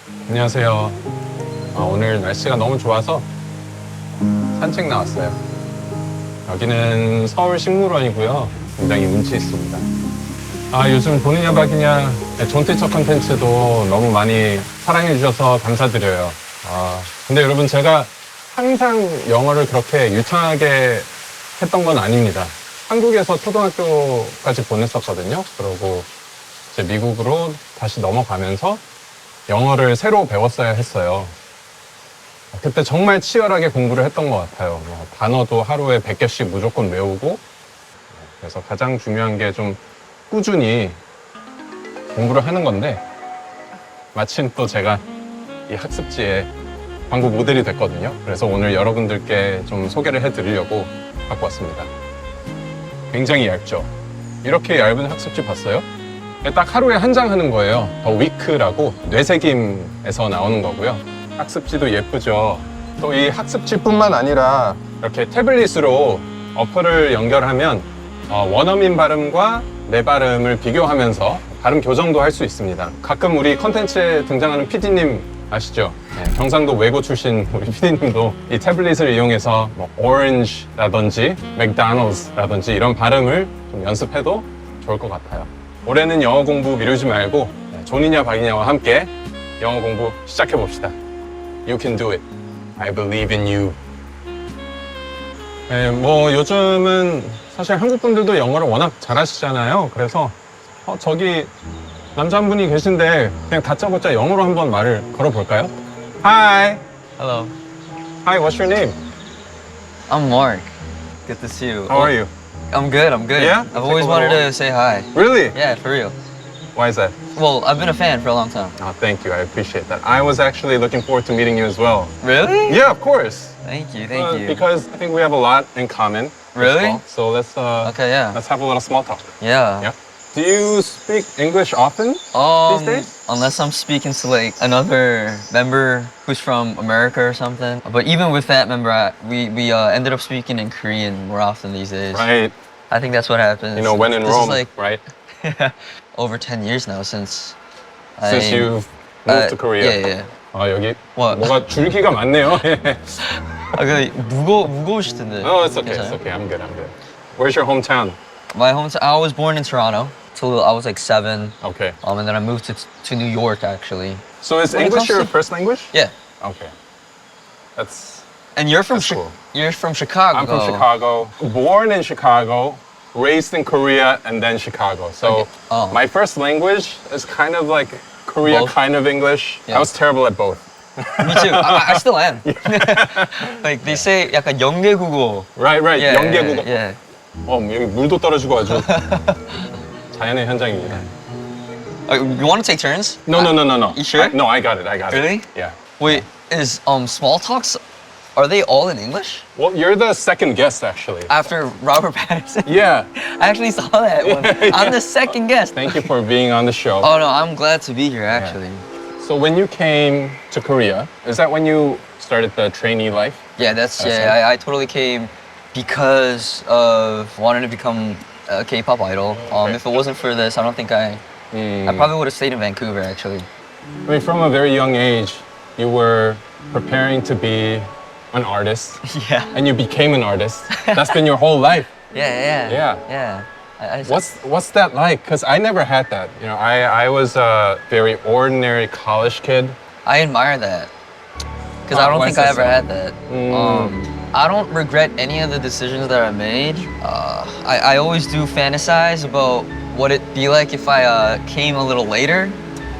안녕하세요. 오늘 날씨가 너무 좋아서 산책 나왔어요. 여기는 서울식물원이고요. 굉장히 운치 있습니다. 요즘 존이냐박이냐 존티처 컨텐츠도 너무 많이 사랑해주셔서 감사드려요. 근데 여러분, 제가 항상 영어를 그렇게 유창하게 했던 건 아닙니다. 한국에서 초등학교까지 보냈었거든요. 그러고 이제 미국으로 다시 넘어가면서 영어를 새로 배웠어야 했어요. 그때 정말 치열하게 공부를 했던 것 같아요. 단어도 하루에 100개씩 무조건 외우고, 그래서 가장 중요한 게 좀 꾸준히 공부를 하는 건데, 마침 또 제가 이 학습지에 광고 모델이 됐거든요. 그래서 오늘 여러분들께 좀 소개를 해드리려고 갖고 왔습니다. 굉장히 얇죠? 이렇게 얇은 학습지 봤어요? 딱 하루에 한 장 하는 거예요. 더 위크라고 뇌새김에서 나오는 거고요. 학습지도 예쁘죠? 또 이 학습지뿐만 아니라 이렇게 태블릿으로 어플을 연결하면 원어민 발음과 내 발음을 비교하면서 발음 교정도 할 수 있습니다. 가끔 우리 컨텐츠에 등장하는 PD님 아시죠? 네, 경상도 외고 출신 우리 PD님도 이 태블릿을 이용해서 뭐 orange라든지 McDonald's라든지 이런 발음을 좀 연습해도 좋을 것 같아요. 올해는 영어 공부 미루지 말고 존이냐박이냐와 함께 영어 공부 시작해 봅시다. You can do it. I believe in you. 네, 뭐 요즘은 사실 한국 분들도 영어를 워낙 잘하시잖아요. 그래서 저기 남자 한 분이 계신데 그냥 다짜고짜 영어로 한번 말을 걸어볼까요? Hi. Hello. Hi, what's your name? I'm Mark. Good to see you. How are you? I'm good, I'm good. Yeah? I've always wanted to say hi. Really? Yeah, for real. Why is that? Well, I've been a fan for a long time. Oh, thank you. I appreciate that. I was actually looking forward to meeting you as well. Really? Yeah, of course. Thank you, thank you. Because I think we have a lot in common. Really? Well. So Okay, yeah. let's have a little small talk. Yeah. Yeah. Do you speak English often these days? Unless I'm speaking to like another member who's from America or something. But even with that member, we ended up speaking in Korean more often these days. Right. I think that's what happens. You know, when in This Rome, is like right? over 10 years now since You've moved to Korea. Yeah, yeah. 여기 What? 뭐가 줄기가 많네요. 근데 무거우실 텐데. No, it's okay. 괜찮아요? It's okay. I'm good. Where's your hometown? My hometown. I was born in Toronto till I was like 7. Okay. And then I moved to New York actually. So is When it English comes your to- first language? Yeah. Okay. That's. And you're from That's cool. You're from Chicago. I'm from Chicago. Born in Chicago, raised in Korea, and then Chicago. So Okay. Oh. my first language is kind of like Korea, Both? kind of English. Yeah. I was terrible at both. Me too. I still am. Like they say, 약간 영계국어. Right. Yeah, 연계국어. Yeah. 여기 물도 떨어지고 아주 자연의 현장입니다. You want to take turns? No. You sure? No, I got it. Really? Yeah. Wait, is small talks? Are they all in English? Well, you're the second guest, actually. After Robert Pattinson? Yeah. I actually saw that one. I'm the second guest. Thank you for being on the show. Oh no, I'm glad to be here actually. So when you came to Korea, is that when you started the trainee life? Yeah, I totally came because of wanting to become a K-pop idol. Okay. If it wasn't for this, I don't think I probably would have stayed in Vancouver actually. I mean, from a very young age, you were preparing to be an artist, Yeah. and you became an artist. That's been your whole life. Yeah. What's that like? Because I never had that. You know, I was a very ordinary college kid. I admire that because I don't why think is I that ever so? had that. I don't regret any of the decisions that I made. I always do fantasize about what it'd be like if I came a little later.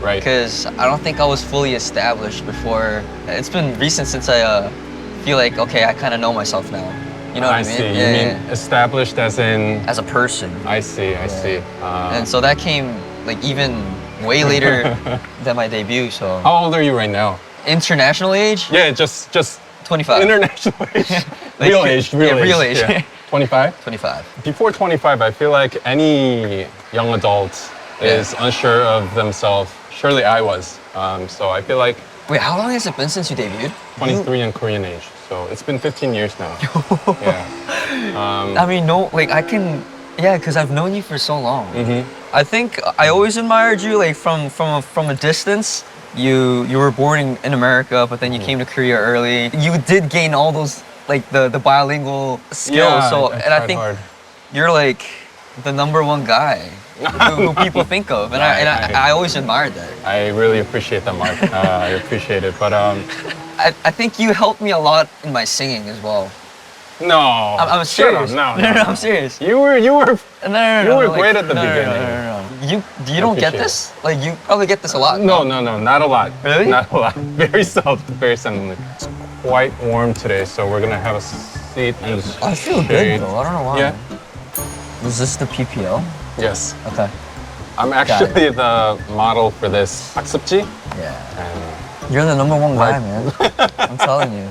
Right. Because I don't think I was fully established before. It's been recent since I feel like, okay, I kind of know myself now. You know what I mean? see. You mean established as in? As a person. I see. And so that came like even way later than my debut. So How old are you right now? international age, Yeah, just 25. international age. Like, Real age. yeah, real age. Yeah. 25? 25. Before 25, I feel like any young adult is unsure of themselves. Surely I was. So I feel like Wait, how long has it been since you debuted? 23 in Korean age. So it's been 15 years now. Yeah. I mean, no, like I can, yeah, because I've known you for so long. I think I always admired you, like from a distance. you were born in America, but then you came to Korea early. You did gain all those like the bilingual skills. So and I think hard. you're like the number one guy who people think of, and I always admired that. I really appreciate that, Mark. I appreciate it, but I think you helped me a lot in my singing as well. no. I'm Shut up. serious. No, I'm serious. You were No, You were great at the no, beginning. No. You don't get appreciate this? Like you probably get this a lot. No, not a lot. Really? Not a lot. Very seldomly. It's quite warm today, so we're gonna have a seat in the I feel shade. good though. I don't know why. Yeah. Was this the PPL? Yes. Okay. I'm actually the model for this 학습지. Yeah. And You're the number one guy, man. I'm telling you.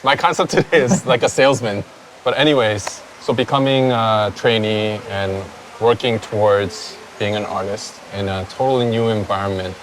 my concept today is like a salesman. But anyways, so becoming a trainee and working towards being an artist in a totally new environment,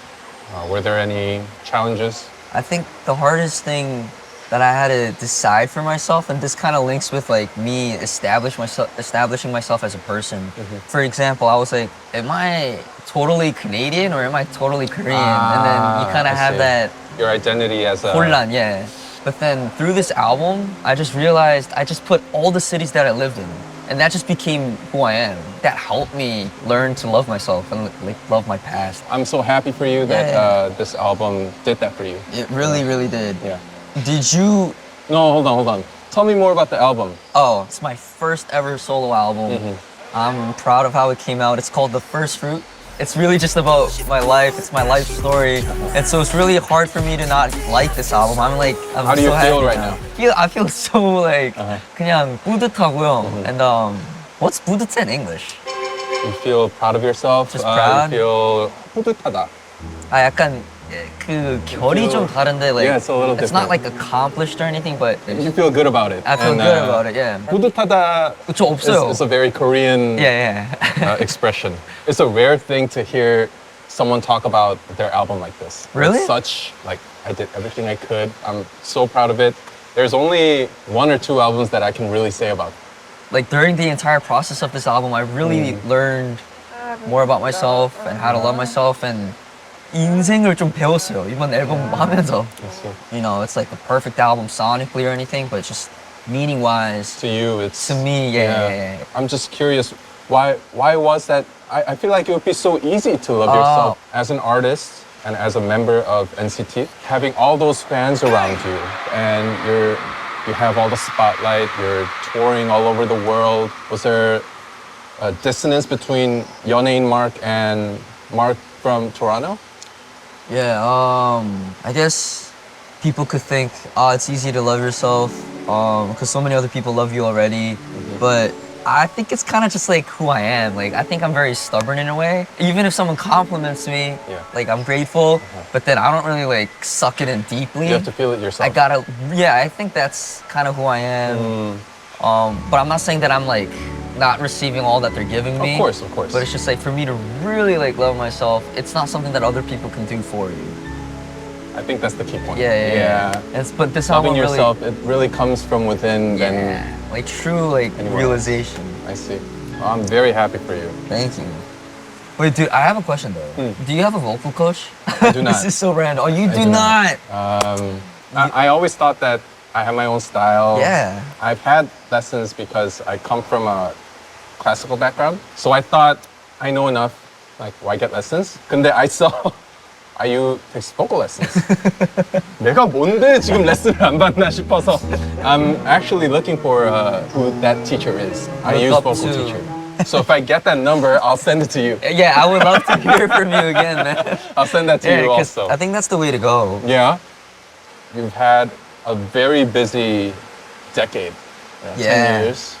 were there any challenges? I think the hardest thing that I had to decide for myself, and this kind of links with like me establishing myself as a person. For example, I was like, am I totally Canadian or am I totally Korean? And then you kind I of have see. that Your identity as a... 혼란, yeah. But then through this album, I just realized I just put all the cities that I lived in. And that just became who I am. That helped me learn to love myself and like love my past. I'm so happy for you that Yeah. this album did that for you. It really, really did. Yeah. Did you? No, hold on. Tell me more about the album. Oh, it's my first ever solo album. I'm proud of how it came out. It's called The First Fruit. It's really just about my life. It's my life story. And so it's really hard for me to not like this album. I'm How do you so feel happy right now? I feel so like 그냥 뿌듯하고요. And what's 뿌듯해 in English? You feel proud of yourself? Just proud? You feel 뿌듯하다. 아 약간 그 결이 좀 다른데 like Yeah, it's a little it's not different. like accomplished or anything, but You feel good about it. I feel And, good about it. Yeah. 뿌듯하다 저 없어요. is a very Korean Yeah. expression. It's a rare thing to hear someone talk about their album like this. Really? It's such, like, I did everything I could. I'm so proud of it. There's only one or two albums that I can really say about. Like during the entire process of this album, I really learned more about myself and how to love myself, and 인생을 좀 배웠어요. 이번 앨범 하면서. You know, it's like the perfect album sonically or anything, but just meaning-wise. To you, it's... To me, yeah. I'm just curious, why was that? I feel like it would be so easy to love yourself as an artist and as a member of NCT, having all those fans around you, and you have all the spotlight, you're touring all over the world. Was there a dissonance between 연예인 Mark and Mark from Toronto? Yeah, I guess people could think, it's easy to love yourself because so many other people love you already. But I think it's kind of just like who I am. Like, I think I'm very stubborn in a way. Even if someone compliments me, like, I'm grateful, but then I don't really like suck it in deeply. You have to feel it yourself. I think that's kind of who I am. But I'm not saying that I'm like not receiving all that they're giving me. Of course. But it's just like for me to really like love myself, it's not something that other people can do for you. I think that's the key point. Yeah. But this Loving album yourself, it really comes from within. really, like true like Anywhere. realization. I see. Well, I'm very happy for you. Thank you. Wait, dude, I have a question though. Do you have a vocal coach? I do not. This is so random. Oh, you I do do not. I always thought that I have my own style. Yeah. I've had lessons because I come from a classical background. So I thought I know enough. Like, why get lessons? 근데 I saw IU takes vocal lessons. 내가 뭔데 지금 레슨을 안 받나 싶어서 I'm actually looking for who that teacher is. IU's up vocal to- teacher. So if I get that number, I'll send it to you. Yeah, I would love to hear from you again, man. I'll send that to you 'cause also. I think that's the way to go. Yeah. You've had a very busy decade, 10 years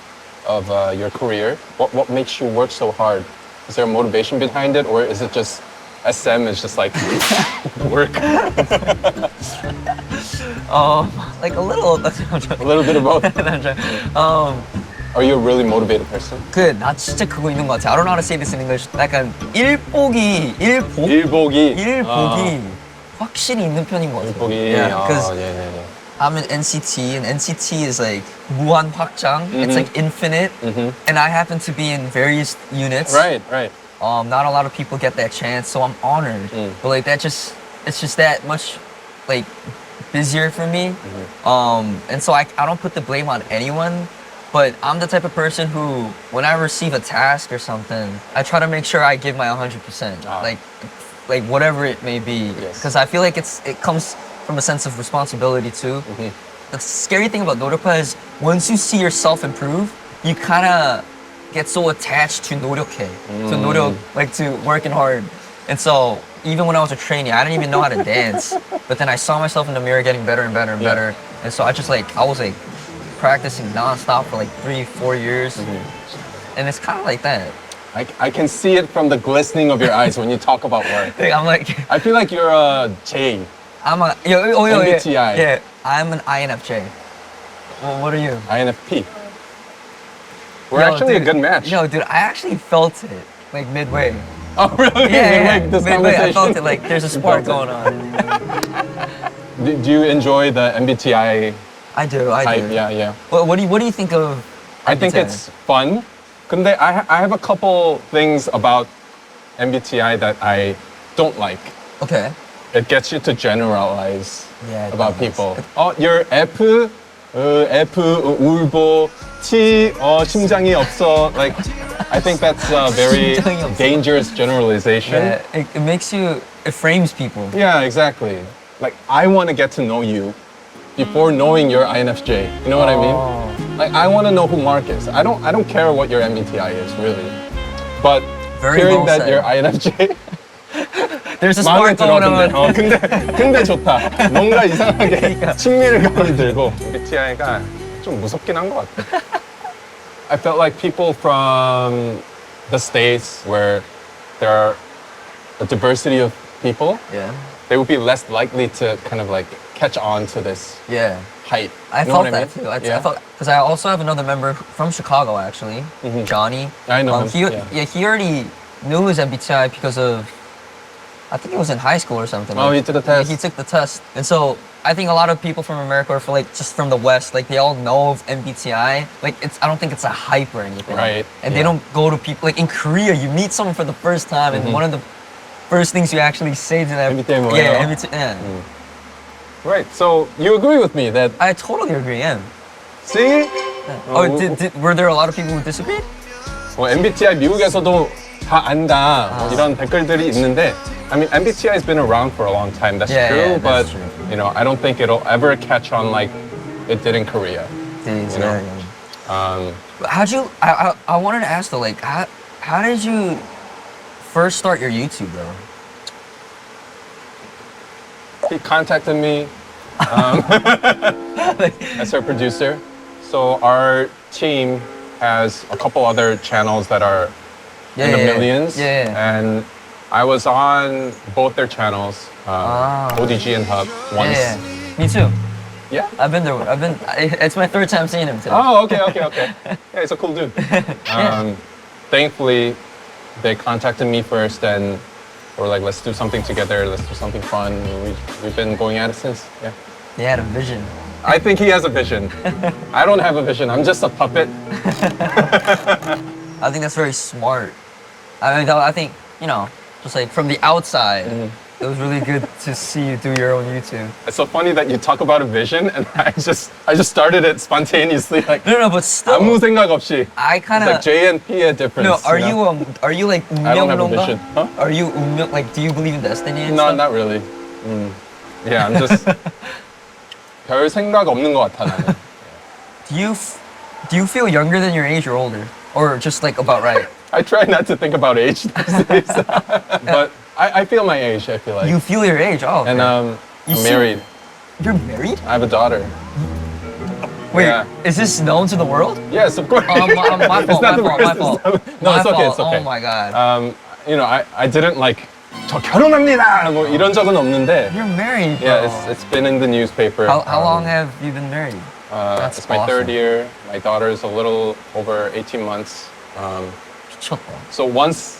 of your career. What makes you work so hard? Is there a motivation behind it, or is it just SM is just like work? Like a little. A little bit of both. Are you a really motivated person? 나 진짜 그거 있는 것 같아. I don't know how to say this in English. 약간 일복이 확실히 있는 편인 것 같아. 일복이. Yeah, because yeah. I'm in NCT, and NCT is like 무한 확장. It's like infinite, and I happen to be in various units. Right. Not a lot of people get that chance, so I'm honored. But like that just it's just that much like busier for me. And so I don't put the blame on anyone. But I'm the type of person who, when I receive a task or something, I try to make sure I give my 100%, like whatever it may be, because I feel like it comes from a sense of responsibility too. The scary thing about 노력파 is once you see yourself improve, you kind of get so attached to 노력해, to 노력, like to working hard. And so even when I was a trainee, I didn't even know how to dance, but then I saw myself in the mirror getting better and better and better. And so I was like practicing nonstop for like 3-4 years, and it's kind of like that. I can see it from the glistening of your eyes when you talk about work. I'm like, I feel like you're a J. I'm a MBTI. Yeah, I'm an INFJ. Well, what are you? INFP. We're actually a good match. No, dude, I actually felt it like midway. Oh, really? Yeah, This midway, I conversation? felt it. Like there's a spark going on. Do you enjoy the MBTI I do. type? Yeah. What do you think of? I think MBTI? it's fun. 근데 I have a couple things about MBTI that I don't like. Okay. It gets you to generalize Yeah, it about does. people. You're F, 울보, T, 심장이 없어. Like, I think that's a very 심장이 없어. dangerous generalization. Yeah, it makes you. It frames people. Yeah, exactly. Like, I want to get to know you before knowing your INFJ. You know what I mean? Like, I want to know who Mark is. I don't care what your MBTI is, really. But Very hearing well that said. you're INFJ, There's a 마음에 spark 들어, going on. 근데 좋다. 뭔가 이상하게 친밀감이 들고. MBTI가 좀 무섭긴 한 것 같아. I felt like people from the States where there are a diversity of people, Yeah. they would be less likely to kind of like catch on to this Yeah. hype. I You know felt what that mean? too. I Yeah. felt because I also have another member from Chicago actually, Johnny. I know him, He yeah. he already knew his MBTI because of, I think it was in high school or something. Oh, he took the test. He took the test, and so I think a lot of people from America or just from the West, like they all know of MBTI. Like I don't think it's a hype or anything. Right, And they yeah. don't go to people like in Korea. You meet someone for the first time, and one of the first things you actually say to them, MBTI 뭐예요? yeah, MBTI. Yeah. Right. So you agree with me that I totally agree. Yeah. see? Were there a lot of people who disagreed? MBTI 미국에서도 다 안다 뭐 이런 댓글들이 있는데 I mean MBTI has been around for a long time. That's Yeah, true, yeah, but that's true. you know I don't think it'll ever catch on like it did in Korea. You know? How'd you? I wanted to ask though, like, how did you first start your YouTube though? He contacted me as our producer. So our team has a couple other channels that are in the millions. Yeah. And I was on both their channels, ODG and Hub, once. Yeah. Me too. Yeah? I've been there. It's my third time seeing him today. Oh, okay. Yeah, he's a cool dude. Thankfully, they contacted me first and were like, let's do something together, let's do something fun. We've been going at it since, yeah. They had a vision. I think he has a vision. I don't have a vision, I'm just a puppet. I think that's very smart. I mean, I think, you know, just like from the outside, it was really good to see you do your own YouTube. It's so funny that you talk about a vision and I just started it spontaneously, like No, but still, 아무 생각 없이. I kind It's of. like J and P의 difference. No, are know? are you like I don't have a 운명론가? vision. Huh? Are you like, do you believe in destiny and No, stuff? not really. Yeah, I'm just 별 생각 없는 것 같아 나는. Do you feel younger than your age or older? Or just like about right? I try not to think about age these days, but I feel my age. I feel like. You feel your age, oh. And You I'm seem- married. You're married? I have a daughter. Wait, Yeah. is this known to the world? Yes, of course. My It's fault, not my the fault, first- my fault. No, My it's okay. fault. It's okay. Oh my god. You know, I didn't like 저 결혼합니다 뭐 이런 적은 없는데. You're married, bro. Yeah, it's been in the newspaper. How long have you been married? That's It's my awesome. third year. My daughter is a little over 18 months. 미쳤다. So once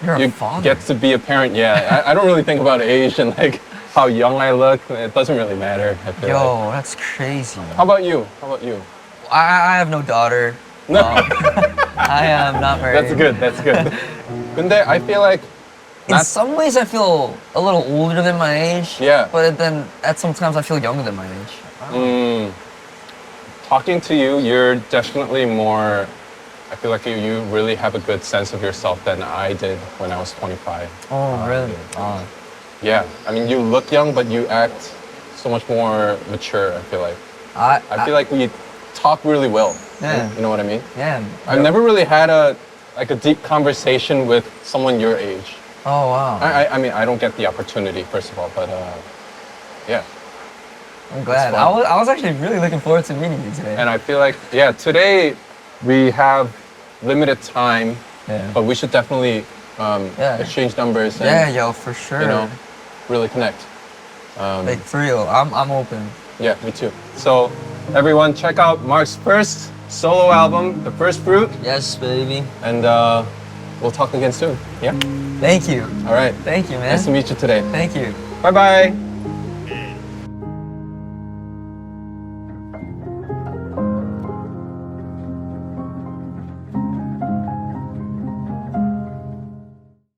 You're a you father. get to be a parent, yeah, I don't really think about age and like how young I look. It doesn't really matter. I feel like. Yo, that's crazy. How about you? How about you? I have no daughter. No. I am not married. That's good. That's good. 근데 I feel like in Not- some ways I feel a little older than my age. Yeah. But then at sometimes I feel younger than my age. Talking to you, you're definitely more. I feel like you really have a good sense of yourself than I did when I was 25. Oh, really? Yeah, I mean, you look young, but you act so much more mature. I feel like. I feel like we talk really well. Yeah. You know what I mean? Yeah. I've never really had a deep conversation with someone your age. Oh, wow. I mean, I don't get the opportunity, first of all, but yeah. I'm glad. fun. I was actually really looking forward to meeting you today. And I feel like, yeah, today we have limited time, Yeah. but we should definitely Yeah. exchange numbers and, Yeah, yo, for sure. you know, really connect. Like, for real, I'm open. Yeah, me too. So, everyone, check out Mark's first solo album, The First Fruit, Yes, baby. and we'll talk again soon. Yeah? Thank you. All right. Thank you, man. Nice to meet you today. Thank you. Bye-bye.